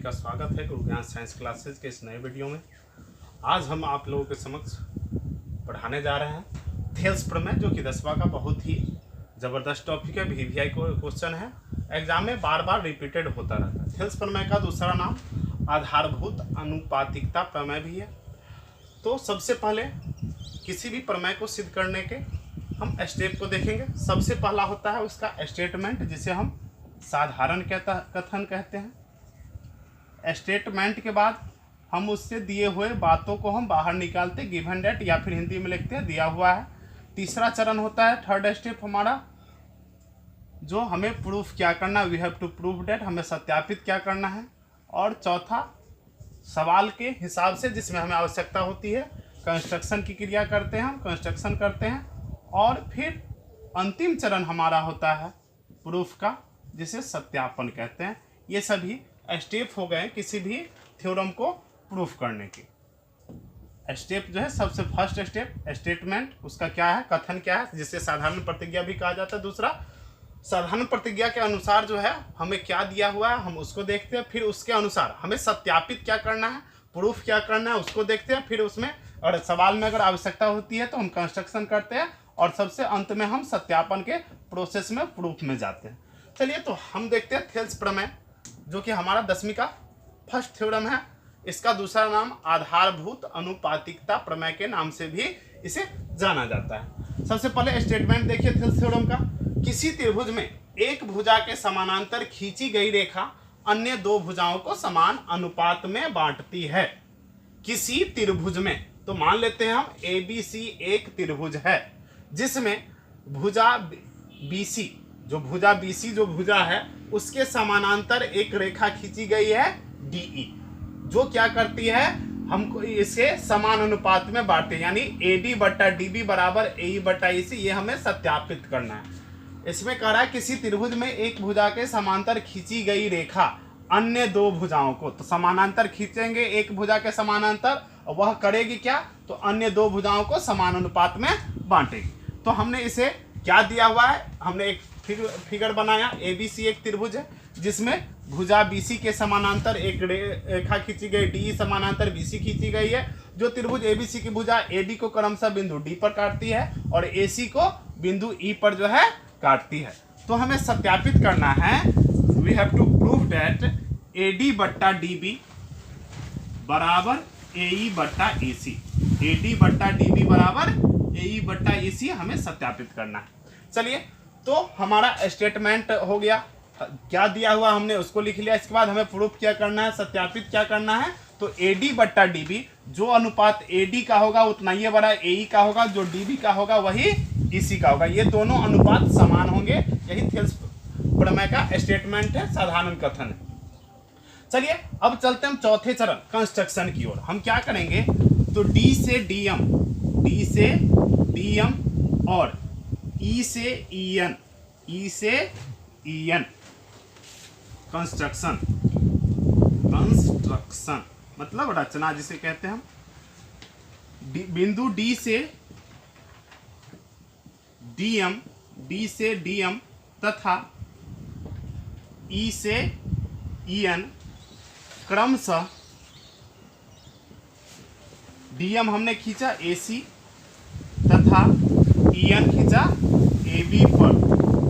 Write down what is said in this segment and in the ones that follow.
का स्वागत है गुरु ज्ञान साइंस क्लासेज के इस नए वीडियो में। आज हम आप लोगों के समक्ष पढ़ाने जा रहे हैं थेल्स प्रमेय, जो कि 10वां का बहुत ही ज़बरदस्त टॉपिक है। VVI क्वेश्चन है, एग्जाम में बार बार रिपीटेड होता रहता है। थेल्स प्रमेय का दूसरा नाम आधारभूत अनुपातिकता प्रमेय भी है। तो सबसे पहले किसी भी प्रमेय को सिद्ध करने के हम स्टेप को देखेंगे। सबसे पहला होता है उसका स्टेटमेंट, जिसे हम साधारण कथन कहते हैं। स्टेटमेंट के बाद हम उससे दिए हुए बातों को हम बाहर निकालते, गिवन डेट या फिर हिंदी में लिखते हैं दिया हुआ है। तीसरा चरण होता है थर्ड स्टेप हमारा, जो हमें प्रूफ क्या करना, we have to prove that, हमें सत्यापित क्या करना है। और चौथा सवाल के हिसाब से जिसमें हमें आवश्यकता होती है कंस्ट्रक्शन की क्रिया करते हैं, हम कंस्ट्रक्शन करते हैं। और फिर अंतिम चरण हमारा होता है प्रूफ का, जिसे सत्यापन कहते हैं। ये सभी स्टेप हो गए किसी भी थ्योरम को प्रूफ करने के। स्टेप जो है, सबसे फर्स्ट स्टेप स्टेटमेंट, उसका क्या है, कथन क्या है, जिसे साधारण प्रतिज्ञा भी कहा जाता है। दूसरा साधारण प्रतिज्ञा के अनुसार जो है हमें क्या दिया हुआ है हम उसको देखते हैं। फिर उसके अनुसार हमें सत्यापित क्या करना है, प्रूफ क्या करना है, उसको देखते हैं। फिर उसमें और सवाल में अगर आवश्यकता होती है तो हम कंस्ट्रक्शन करते हैं। और सबसे अंत में हम सत्यापन के प्रोसेस में प्रूफ में जाते हैं। चलिए तो हम देखते हैं थेल्स प्रमेय, जो कि हमारा 10वीं का फर्स्ट थ्योरम है। इसका दूसरा नाम आधारभूत अनुपातिकता प्रमेय के नाम से भी इसे जाना जाता है। सबसे पहले स्टेटमेंट देखिए थेल्स थ्योरम का। किसी त्रिभुज में एक भुजा के समानांतर खींची गई रेखा अन्य दो भुजाओं को समान अनुपात में बांटती है। किसी त्रिभुज में, तो मान लेते हैं हम ABC एक त्रिभुज है, जिसमें भुजा BC, जो भुजा है उसके समानांतर एक रेखा खींची गई है DE, जो क्या करती है, हमको इसे समान अनुपात में बांटते हैं। यानी AD बट्टा DB बराबर AE बट्टा EC, ये हमें सत्यापित करना है। इसमें कह रहा है किसी त्रिभुज में एक भुजा के समांतर खींची गई रेखा अन्य दो भुजाओं को, तो समानांतर खींचेंगे एक भुजा के समानांतर, वह करेगी क्या, तो अन्य दो भुजाओं को समान अनुपात में बांटेगी। तो हमने इसे क्या दिया हुआ है, हमने एक फिगर बनाया। ABC एक त्रिभुज है जिसमें भुजा BC के समानांतर एक रेखा खींची गई, DE समानांतर BC खींची गई है। जो त्रिभुज ABC की भुजा AD को क्रमशः बिंदु D पर काटती है और AC को बिंदु E पर जो है काटती है। तो हमें सत्यापित करना है, we have to prove that AD बट्टा DB बराबर AE बट्टा EC, AD बट्टा DB बराबर AE बट्टा EC हमें सत्यापित करना है। चलिए तो हमारा स्टेटमेंट हो गया, क्या दिया हुआ हमने उसको लिख लिया। इसके बाद हमें प्रूफ क्या करना है, सत्यापित क्या करना है। तो AD बट्टा DB, जो अनुपात AD का होगा उतना ये बड़ा AE का होगा, जो DB का होगा वही EC का होगा। ये दोनों अनुपात समान होंगे। यही थेल्स प्रमेय का स्टेटमेंट है, साधारण कथन है। चलिए अब चलते हैं हम चौथे चरण कंस्ट्रक्शन की ओर। हम क्या करेंगे, तो D से DM और E से EN कंस्ट्रक्शन मतलब रचना जिसे कहते हैं हम। बिंदु D से DM तथा E से EN क्रमशः, DM हमने खींचा AC तथा EN खींचा AB पर,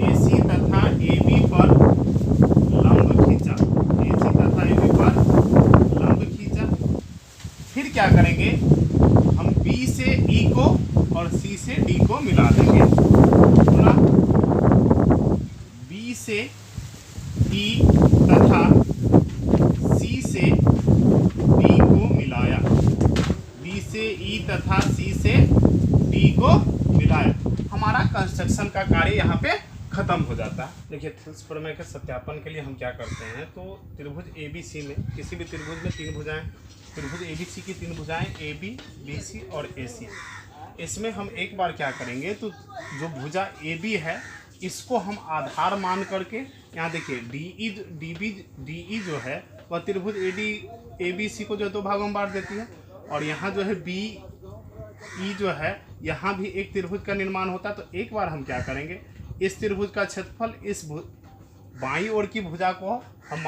AC तथा AB पर लंब खींचा, AC तथा AB पर लंब खींचा। फिर क्या करेंगे, हम B से E को और C से D को मिला देंगे। B से E तथा C से D को मिलाया, B से E तथा C से D को मिलाया। हमारा कंस्ट्रक्शन का कार्य यहाँ पे खत्म हो जाता है। देखिए थेल्स प्रमेय के सत्यापन के लिए हम क्या करते हैं, तो त्रिभुज ABC में, किसी भी त्रिभुज में तीन भुजाएं, त्रिभुज ABC की तीन भुजाएं AB, BC और AC। इसमें हम एक बार क्या करेंगे, तो जो भुजा AB है इसको हम आधार मान करके, यहाँ देखिए DE जो है वह त्रिभुज ABC को जो दो भागों में बांट देती है। और यहाँ जो है BE जो है, यहाँ भी एक त्रिभुज का निर्माण होता है। तो एक बार हम क्या करेंगे, इस त्रिभुज का क्षेत्रफल इस बाईं ओर की भुजा को हम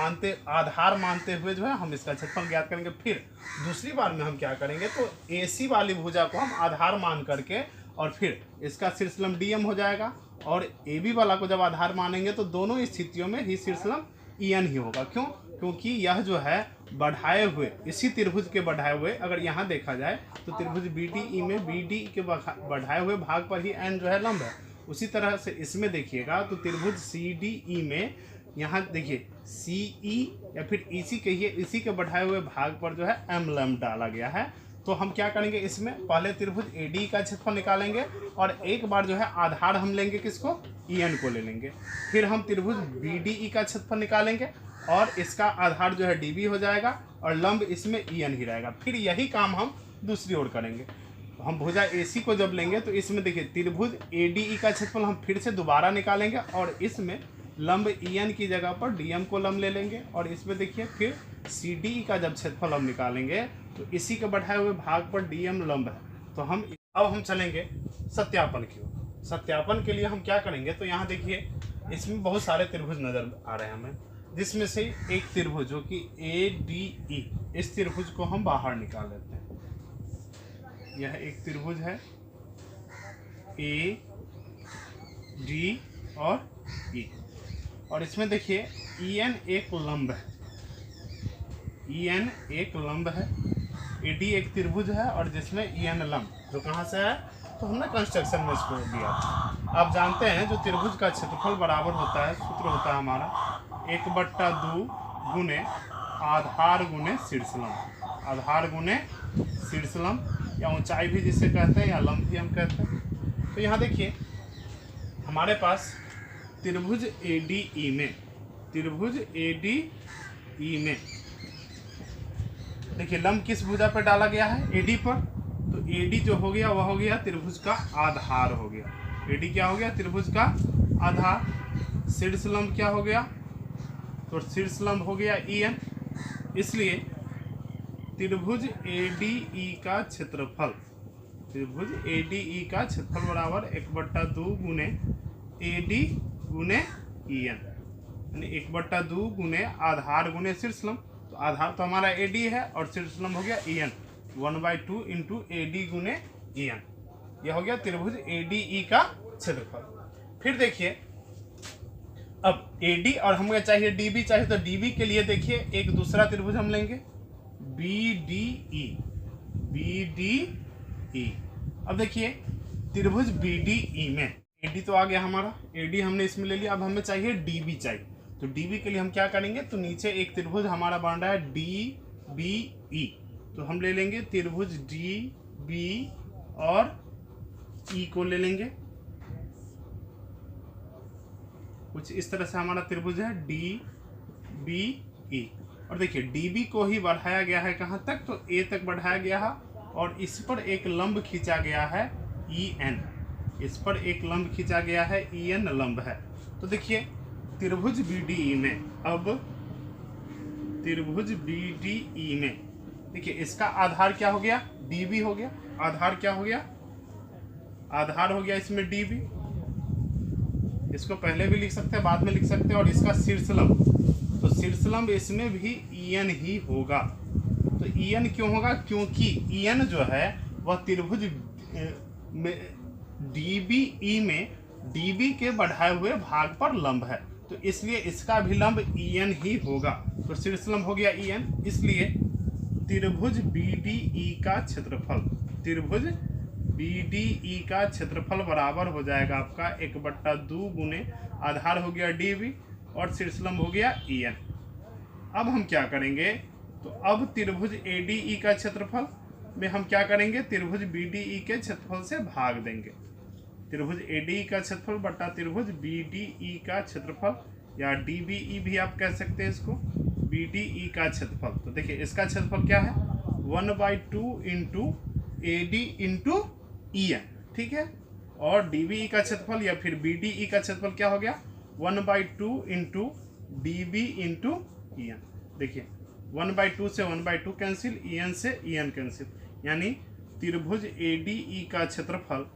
आधार मानते हुए जो है हम इसका क्षेत्रफल ज्ञात करेंगे। फिर दूसरी बार में हम क्या करेंगे, तो AC वाली भुजा को हम आधार मान करके और फिर इसका शीर्षलंब DM हो जाएगा, और AB वाला को जब आधार मानेंगे तो दोनों स्थितियों में ही शीर्षलंब EN ही होगा। क्यों? क्योंकि यह जो है बढ़ाए हुए, इसी त्रिभुज के बढ़ाए हुए, अगर यहाँ देखा जाए तो त्रिभुज BDE में BD के बढ़ाए हुए भाग पर ही N जो है लंब है। उसी तरह से इसमें देखिएगा तो त्रिभुज CDE में यहाँ देखिए CE या फिर EC कहिए, इसी के बढ़ाए हुए भाग पर जो है M लंब डाला गया है। तो हम क्या करेंगे, इसमें पहले त्रिभुज AD का क्षेत्रफल निकालेंगे और एक बार जो है आधार हम लेंगे किसको, EN को ले लेंगे। फिर हम त्रिभुज BDE का क्षेत्रफल निकालेंगे और इसका आधार जो है DB हो जाएगा और लंब इसमें EN ही रहेगा। फिर यही काम हम दूसरी ओर करेंगे। हम भुजा AC को जब लेंगे तो इसमें देखिए त्रिभुज ADE का क्षेत्रफल हम फिर से दोबारा निकालेंगे और इसमें लंब EN की जगह पर DM को लंब ले लेंगे, और इसमें देखिए फिर CDE का जब क्षेत्रफल हम निकालेंगे तो इसी के बढ़ाए हुए भाग पर DM लंब है। तो अब हम चलेंगे सत्यापन की ओर। सत्यापन के लिए हम क्या करेंगे, तो यहाँ देखिए इसमें बहुत सारे त्रिभुज नजर आ रहे हैं हमें, जिसमें से एक त्रिभुज जो कि ADE, इस त्रिभुज को हम बाहर निकाल लेते हैं। यह एक त्रिभुज है AD और E, और इसमें देखिए EN एक लंब है, EN एक लंब है, AD एक त्रिभुज है और जिसमें EN लंब जो कहाँ से है, तो हमने कंस्ट्रक्शन में इसको दिया था। आप जानते हैं जो त्रिभुज का क्षेत्रफल बराबर होता है, सूत्र होता है हमारा 1/2 गुने आधार गुने शीर्षलंब, आधार गुने शीर्षलंब, या ऊंचाई भी जिसे कहते हैं या लंब भी हम कहते हैं। तो यहाँ देखिए हमारे पास त्रिभुज ADE में, त्रिभुज ADE में देखिए लंब किस भुजा पर डाला गया है, AD पर। तो AD जो हो गया वह हो गया त्रिभुज का आधार हो गया। AD क्या हो गया, त्रिभुज का आधार। शीर्षलंब क्या हो गया, तो शीर्षलंब हो गया EN। इसलिए त्रिभुज ADE का क्षेत्रफल, त्रिभुज ADE का क्षेत्रफल बराबर 1/2 गुने AD गुने EN, यानी 1/2 गुने आधार गुने शीर्षलंब। तो आधार तो हमारा AD है और शीर्षलंब हो गया EN, 1/2 इंटू AD गुने EN। यह हो गया त्रिभुज ADE का क्षेत्रफल। फिर देखिए अब AD और हमें चाहिए DB चाहिए, तो DB के लिए देखिए एक दूसरा त्रिभुज हम लेंगे BDE, BDE। अब देखिए त्रिभुज BDE में AD तो आ गया हमारा, AD हमने इसमें ले लिया। अब हमें चाहिए DB चाहिए, तो DB के लिए हम क्या करेंगे, तो नीचे एक त्रिभुज हमारा बन रहा है DBE, तो हम ले लेंगे त्रिभुज DB और E को ले लेंगे। कुछ इस तरह से हमारा त्रिभुज है DBE, और देखिए DB को ही बढ़ाया गया है कहाँ तक, तो A तक बढ़ाया गया है, और इस पर एक लंब खींचा गया है EN, इस पर एक लंब खींचा गया है EN लंब है। तो देखिए त्रिभुज BDE में, अब त्रिभुज BDE में देखिए इसका आधार क्या हो गया, DB हो गया। आधार क्या हो गया, आधार हो गया इसमें DB, इसको पहले भी लिख सकते हैं बाद में लिख सकते हैं। और इसका शीर्षलंब, तो शीर्षलंब इसमें भी EN ही होगा। तो EN क्यों होगा, क्योंकि EN जो है वह त्रिभुज DBE में DB के बढ़ाए हुए भाग पर लंब है, तो इसलिए इसका भी लंब EN ही होगा। तो शीर्षलंब हो गया EN, इसलिए त्रिभुज BDE का क्षेत्रफल, त्रिभुज BDE का क्षेत्रफल बराबर हो जाएगा आपका 1/2 गुने आधार हो गया DB और शीर्षलंब हो गया EN। अब हम क्या करेंगे, तो अब त्रिभुज ADE का क्षेत्रफल में हम क्या करेंगे, त्रिभुज BDE के क्षेत्रफल से भाग देंगे। त्रिभुज ADE का क्षेत्रफल बटा त्रिभुज BDE का क्षेत्रफल, या DBE भी आप कह सकते हैं इसको, BDE का क्षेत्रफल। तो देखिए इसका क्षेत्रफल क्या है, 1/2 इंटू AD इंटू EN, ठीक है। और DBE का क्षेत्रफल या फिर BDE का क्षेत्रफल क्या हो गया, 1/2 इंटू DB इंटू EN। देखिए 1/2 से 1/2 कैंसिल, EN से EN कैंसिल, यानी त्रिभुज ADE का क्षेत्रफल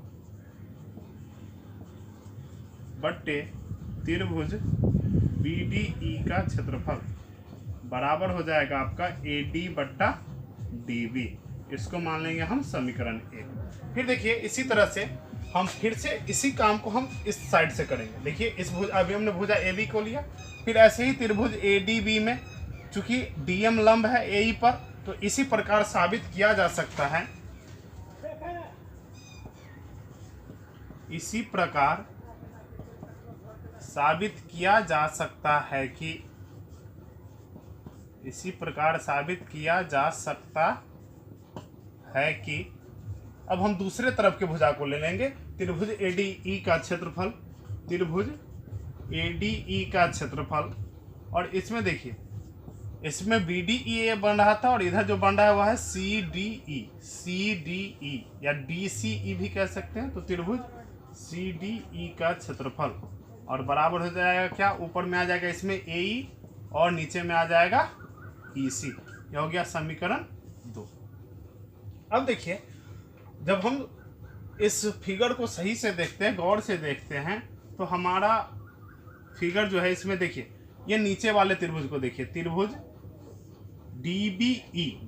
बटे त्रिभुज BDE का क्षेत्रफल बराबर हो जाएगा आपका AD बट्टा DB। इसको मान लेंगे हम समीकरण 1। फिर देखिए इसी तरह से हम फिर से इसी काम को हम इस साइड से करेंगे। देखिए इस भुज अभी हमने भुजा AB को लिया, फिर ऐसे ही त्रिभुज ADB में चूंकि DM लंब है AE पर, तो इसी प्रकार साबित किया जा सकता है, इसी प्रकार साबित किया जा सकता है कि इसी प्रकार साबित किया जा सकता है कि अब हम दूसरे तरफ के भुजा को ले लेंगे। त्रिभुज ADE का क्षेत्रफल, त्रिभुज ADE का क्षेत्रफल, और इसमें देखिए इसमें BDE बन रहा था और इधर जो बन रहा है वह है CDE या DCE भी कह सकते हैं। तो त्रिभुज CDE का क्षेत्रफल और बराबर हो जाएगा क्या, ऊपर में आ जाएगा इसमें AE और नीचे में आ जाएगा EC। यह हो गया समीकरण 2। अब देखिए जब हम इस फिगर को सही से देखते हैं, गौर से देखते हैं, तो हमारा फिगर जो है इसमें देखिए ये नीचे वाले त्रिभुज को देखिए, त्रिभुज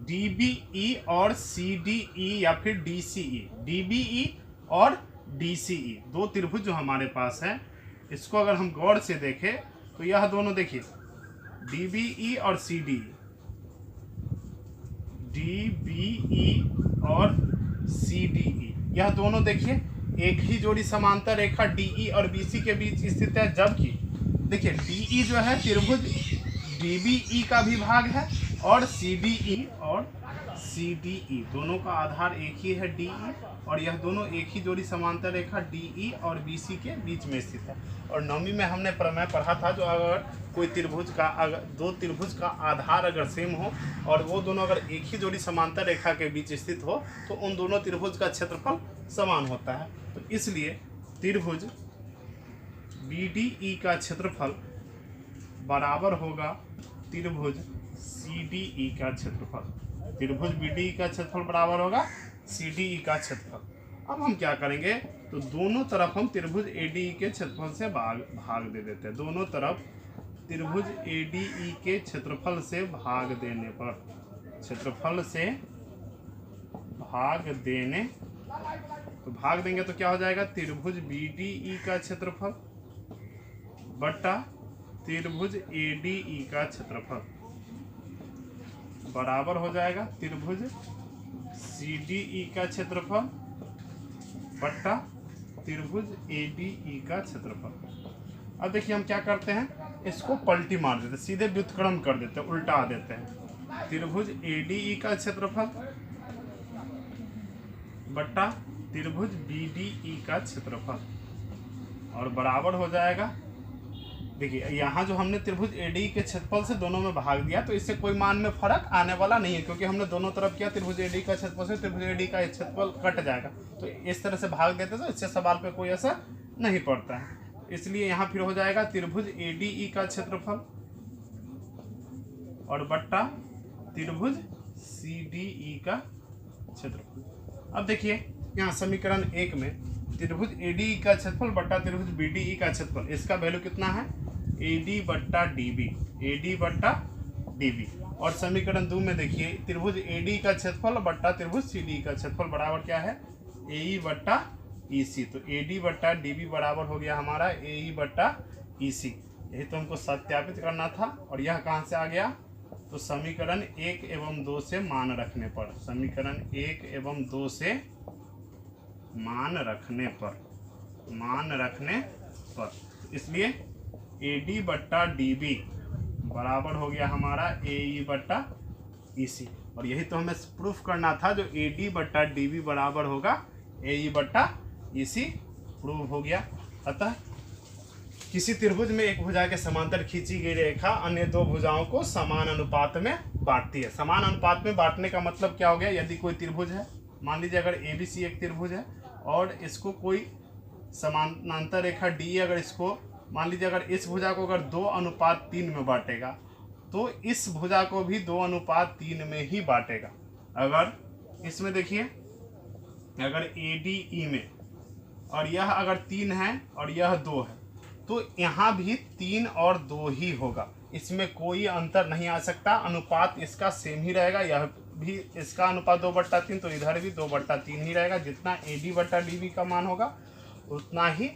DBE और CDE या फिर DCE, DBE और DCE दो त्रिभुज जो हमारे पास है, इसको अगर हम गौर से देखें तो यह दोनों देखिए DBE और CDE, DBE और CDE, यह दोनों देखिए एक ही जोड़ी समांतर रेखा DE और BC के बीच स्थित है। जबकि देखिए DE जो है त्रिभुज DBE का भी भाग है और CDE और CDE दोनों का आधार एक ही है DE, और यह दोनों एक ही जोड़ी समांतर रेखा DE और BC के बीच में स्थित है। और नौवीं में हमने प्रमेय पढ़ा था, जो अगर कोई त्रिभुज का अगर दो त्रिभुज का आधार अगर सेम हो और वो दोनों अगर एक ही जोड़ी समांतर रेखा के बीच स्थित हो तो उन दोनों त्रिभुज का क्षेत्रफल समान होता है। तो इसलिए त्रिभुज BDE का क्षेत्रफल बराबर होगा त्रिभुज CDE का क्षेत्रफल। त्रिभुज BDE का क्षेत्रफल बराबर होगा CDE का क्षेत्रफल। अब हम क्या करेंगे, तो दोनों तरफ हम त्रिभुज ADE के क्षेत्रफल से भाग दे देते हैं। दोनों तरफ त्रिभुज ADE के क्षेत्रफल से भाग देने पर, क्षेत्रफल से भाग देने, तो भाग देंगे तो क्या हो जाएगा, त्रिभुज BDE का क्षेत्रफल बटा त्रिभुज ADE का क्षेत्रफल बराबर हो जाएगा त्रिभुज CDE का क्षेत्रफल बटा त्रिभुज ADE का क्षेत्रफल। अब देखिए हम क्या करते हैं, इसको पलटी मार देते हैं, सीधे व्युत्क्रम कर देते हैं, उल्टा देते हैं। त्रिभुज ADE का क्षेत्रफल बटा त्रिभुज BDE का क्षेत्रफल और बराबर हो जाएगा, देखिए यहाँ जो हमने त्रिभुज ADE के क्षेत्रफल से दोनों में भाग दिया तो इससे कोई मान में फर्क आने वाला नहीं है, क्योंकि हमने दोनों तरफ किया। त्रिभुज ADE का क्षेत्रफल से त्रिभुज ADE का क्षेत्रफल कट जाएगा, तो इस तरह से भाग देते तो इससे सवाल पे कोई असर नहीं पड़ता है। इसलिए यहाँ फिर हो जाएगा त्रिभुज ADE का क्षेत्रफल और बट्टा त्रिभुज CDE का क्षेत्रफल। अब देखिए यहाँ समीकरण 1 में त्रिभुज ADE का क्षेत्रफल बट्टा त्रिभुज BDE का क्षेत्रफल, इसका वैल्यू कितना है, AD बट्टा DB, AD बट्टा DB। और समीकरण 2 में देखिए त्रिभुज ADE का क्षेत्रफल बट्टा त्रिभुज CDE का क्षेत्रफल बराबर क्या है, AE बट्टा EC। तो AD बट्टा DB बराबर हो गया हमारा AE बट्टा EC। यही तो हमको सत्यापित करना था। और यह कहाँ से आ गया, तो समीकरण 1 एवं 2 से मान रखने पर, समीकरण 1 एवं 2 से मान रखने पर, इसलिए AD बट्टा DB बराबर हो गया हमारा AE बट्टा EC। और यही तो हमें प्रूफ करना था, जो AD बट्टा DB बराबर होगा AE बट्टा EC, प्रूफ हो गया। अतः किसी त्रिभुज में एक भुजा के समांतर खींची गई रेखा अन्य दो भुजाओं को समान अनुपात में बांटती है। समान अनुपात में बांटने का मतलब क्या हो गया, यदि कोई त्रिभुज है, मान लीजिए अगर ABC एक त्रिभुज है और इसको कोई समानांतर रेखा D अगर इसको मान लीजिए अगर इस भुजा को अगर 2:3 में बांटेगा तो इस भुजा को भी 2:3 में ही बांटेगा। अगर इसमें देखिए अगर ADE में और यह अगर 3 है और यह 2 है तो यहाँ भी 3 और 2 ही होगा, इसमें कोई अंतर नहीं आ सकता। अनुपात इसका सेम ही रहेगा, यह भी इसका अनुपात 2/3, तो इधर भी 2/3 ही रहेगा। जितना AD/DB का मान होगा उतना ही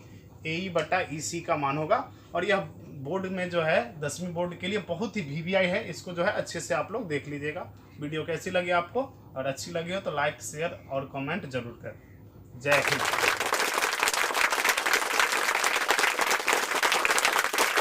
AE/EC का मान होगा। और यह बोर्ड में जो है 10वीं बोर्ड के लिए बहुत ही VVI है, इसको जो है अच्छे से आप लोग देख लीजिएगा। वीडियो कैसी लगी आपको, और अच्छी लगी हो तो लाइक शेयर और कमेंट जरूर करें। जय हिंद।